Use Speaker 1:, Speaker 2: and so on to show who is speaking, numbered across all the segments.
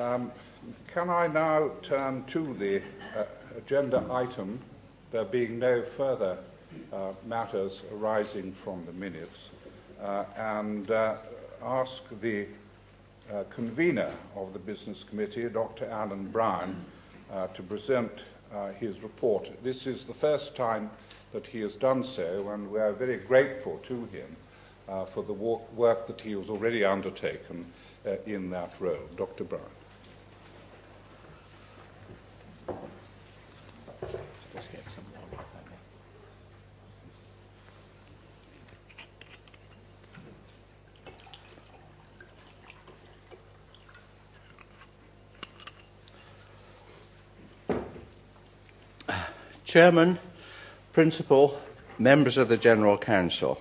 Speaker 1: Can I now turn to the agenda item, there being no further matters arising from the minutes, and ask the convener of the Business Committee, Dr. Alan Brown, to present his report. This is the first time that he has done so, and we are very grateful to him for the work that he has already undertaken in that role. Dr. Brown.
Speaker 2: Chairman, Principal, members of the General Council.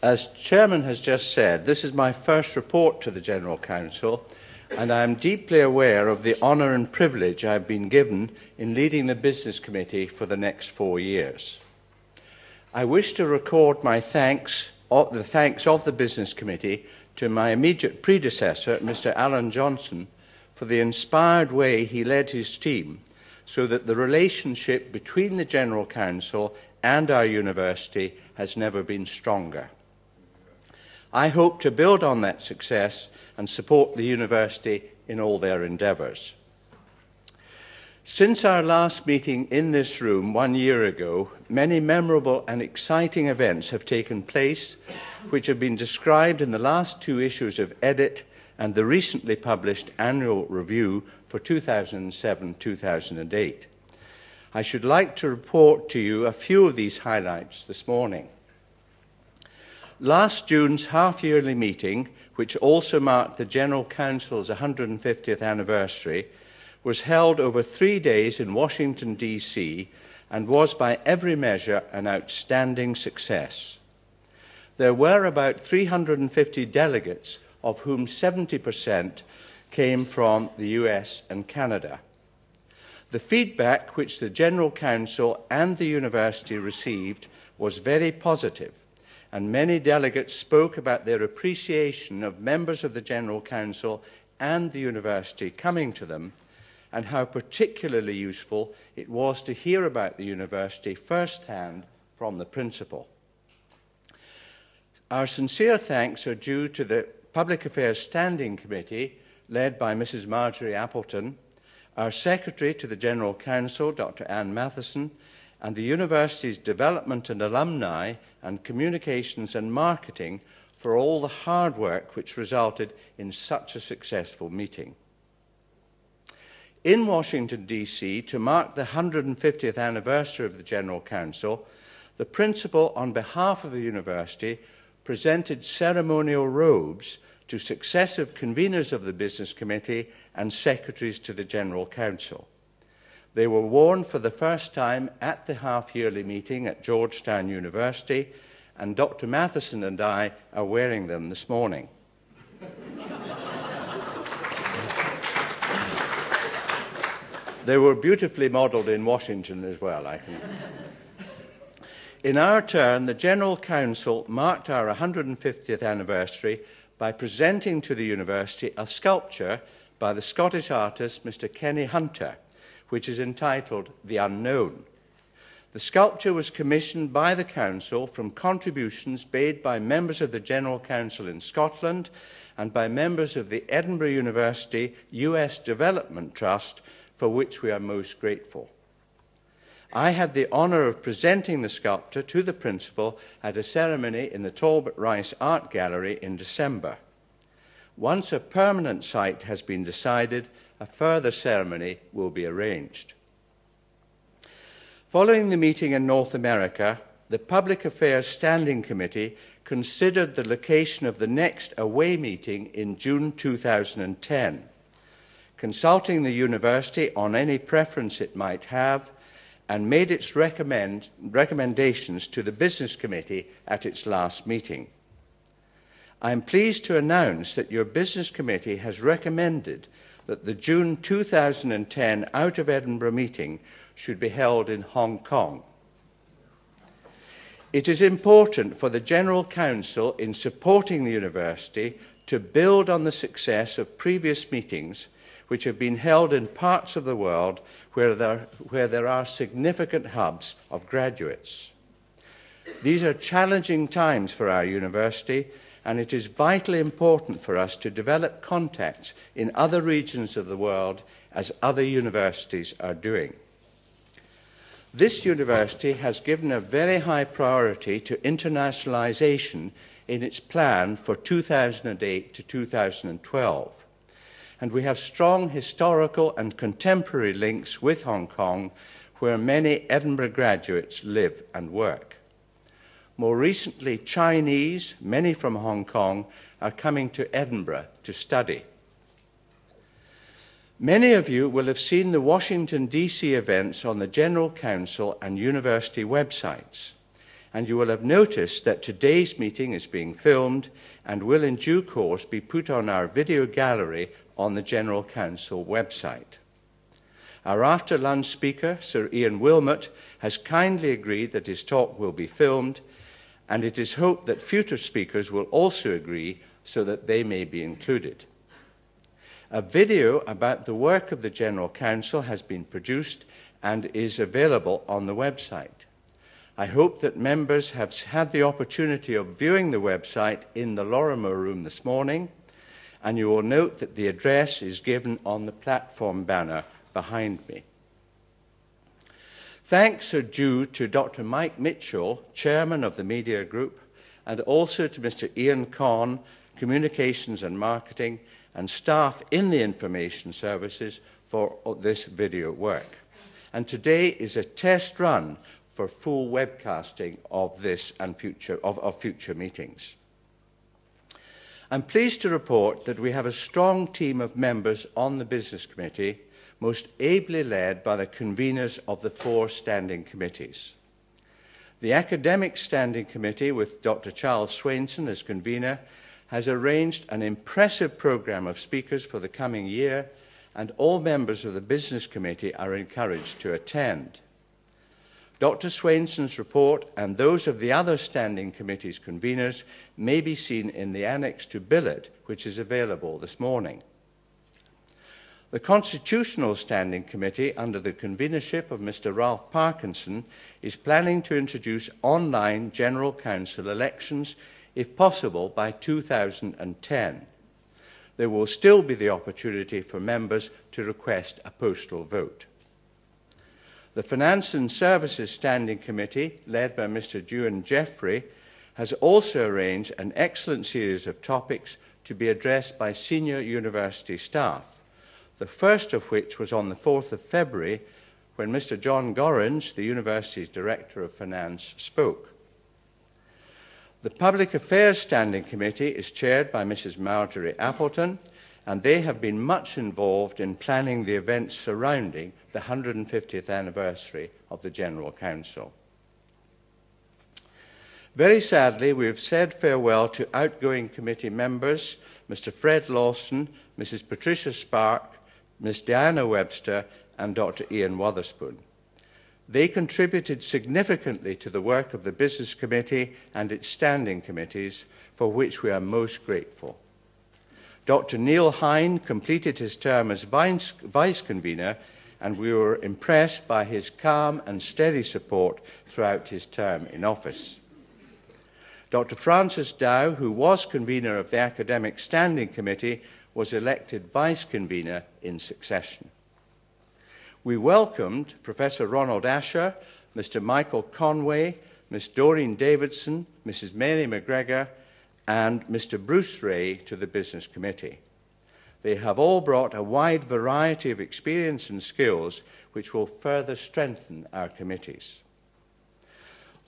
Speaker 2: As Chairman has just said, this is my first report to the General Council, and I am deeply aware of the honour and privilege I have been given in leading the Business Committee for the next 4 years. I wish to record my thanks of the Business Committee to my immediate predecessor, Mr. Alan Johnson, for the inspired way he led his team, so that the relationship between the General Council and our university has never been stronger. I hope to build on that success and support the university in all their endeavours. Since our last meeting in this room 1 year ago, many memorable and exciting events have taken place, which have been described in the last 2 issues of Edit and the recently published annual review for 2007-2008. I should like to report to you a few of these highlights this morning. Last June's half-yearly meeting, which also marked the General Council's 150th anniversary, was held over 3 days in Washington, D.C., and was by every measure an outstanding success. There were about 350 delegates, of whom 70% came from the US and Canada. The feedback which the General Council and the university received was very positive, and many delegates spoke about their appreciation of members of the General Council and the university coming to them, and how particularly useful it was to hear about the university firsthand from the principal. Our sincere thanks are due to the Public Affairs Standing Committee, led by Mrs. Marjorie Appleton, our Secretary to the General Council, Dr. Anne Matheson, and the University's Development and Alumni and Communications and Marketing for all the hard work which resulted in such a successful meeting. In Washington, D.C., to mark the 150th anniversary of the General Council, the Principal, on behalf of the University, presented ceremonial robes to successive conveners of the Business Committee and secretaries to the General Council. They were worn for the first time at the half-yearly meeting at Georgetown University, and Dr. Matheson and I are wearing them this morning. They were beautifully modelled in Washington as well, I can. In our turn, the General Council marked our 150th anniversary by presenting to the university a sculpture by the Scottish artist Mr. Kenny Hunter, which is entitled The Unknown. The sculpture was commissioned by the Council from contributions made by members of the General Council in Scotland and by members of the Edinburgh University US Development Trust, for which we are most grateful. I had the honour of presenting the sculpture to the Principal at a ceremony in the Talbot Rice Art Gallery in December. Once a permanent site has been decided, a further ceremony will be arranged. Following the meeting in North America, the Public Affairs Standing Committee considered the location of the next away meeting in June 2010, consulting the university on any preference it might have, and made its recommendations to the Business Committee at its last meeting. I am pleased to announce that your Business Committee has recommended that the June 2010 Out of Edinburgh meeting should be held in Hong Kong. It is important for the General Council in supporting the university to build on the success of previous meetings, which have been held in parts of the world where there are significant hubs of graduates. These are challenging times for our university, and it is vitally important for us to develop contacts in other regions of the world as other universities are doing. This university has given a very high priority to internationalization in its plan for 2008 to 2012. And we have strong historical and contemporary links with Hong Kong, where many Edinburgh graduates live and work. More recently, Chinese, many from Hong Kong, are coming to Edinburgh to study. Many of you will have seen the Washington, D.C. events on the General Council and university websites, and you will have noticed that today's meeting is being filmed and will in due course be put on our video gallery on the General Council website. Our after-lunch speaker, Sir Ian Wilmot, has kindly agreed that his talk will be filmed, and it is hoped that future speakers will also agree so that they may be included. A video about the work of the General Council has been produced and is available on the website. I hope that members have had the opportunity of viewing the website in the Lorimer room this morning, and you will note that the address is given on the platform banner behind me. Thanks are due to Dr. Mike Mitchell, Chairman of the Media Group, and also to Mr. Ian Conn, Communications and Marketing, and staff in the information services for this video work. And today is a test run for full webcasting of this and future meetings. I'm pleased to report that we have a strong team of members on the Business Committee, most ably led by the conveners of the 4 standing committees. The Academic Standing Committee, with Dr. Charles Swainson as convener, has arranged an impressive programme of speakers for the coming year, and all members of the Business Committee are encouraged to attend. Dr. Swainson's report and those of the other standing committees' conveners may be seen in the annex to Billet, which is available this morning. The Constitutional Standing Committee, under the convenership of Mr. Ralph Parkinson, is planning to introduce online General Council elections, if possible, by 2010. There will still be the opportunity for members to request a postal vote. The Finance and Services Standing Committee, led by Mr. Ewan Jeffrey, has also arranged an excellent series of topics to be addressed by senior university staff, the first of which was on the 4th of February when Mr. John Gorringe, the university's Director of Finance, spoke. The Public Affairs Standing Committee is chaired by Mrs. Marjorie Appleton, and they have been much involved in planning the events surrounding the 150th anniversary of the General Council. Very sadly, we have said farewell to outgoing committee members, Mr. Fred Lawson, Mrs. Patricia Spark, Ms. Diana Webster, and Dr. Ian Wotherspoon. They contributed significantly to the work of the Business Committee and its standing committees, for which we are most grateful. Dr. Neil Hine completed his term as Vice Convener, and we were impressed by his calm and steady support throughout his term in office. Dr. Francis Dow, who was Convener of the Academic Standing Committee, was elected Vice Convener in succession. We welcomed Professor Ronald Asher, Mr. Michael Conway, Ms. Doreen Davidson, Mrs. Mary McGregor, and Mr. Bruce Ray to the Business Committee. They have all brought a wide variety of experience and skills which will further strengthen our committees.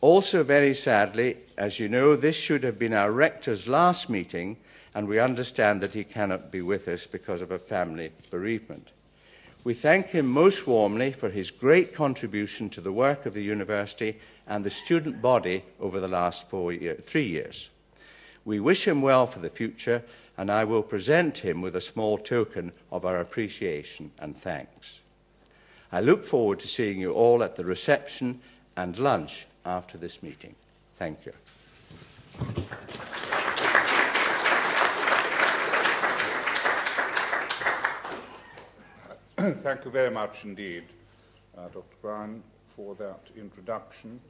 Speaker 2: Also, very sadly, as you know, this should have been our rector's last meeting, and we understand that he cannot be with us because of a family bereavement. We thank him most warmly for his great contribution to the work of the university and the student body over the last 3 years. We wish him well for the future, and I will present him with a small token of our appreciation and thanks. I look forward to seeing you all at the reception and lunch after this meeting. Thank you.
Speaker 1: Thank you very much indeed, Dr. Brown, for that introduction.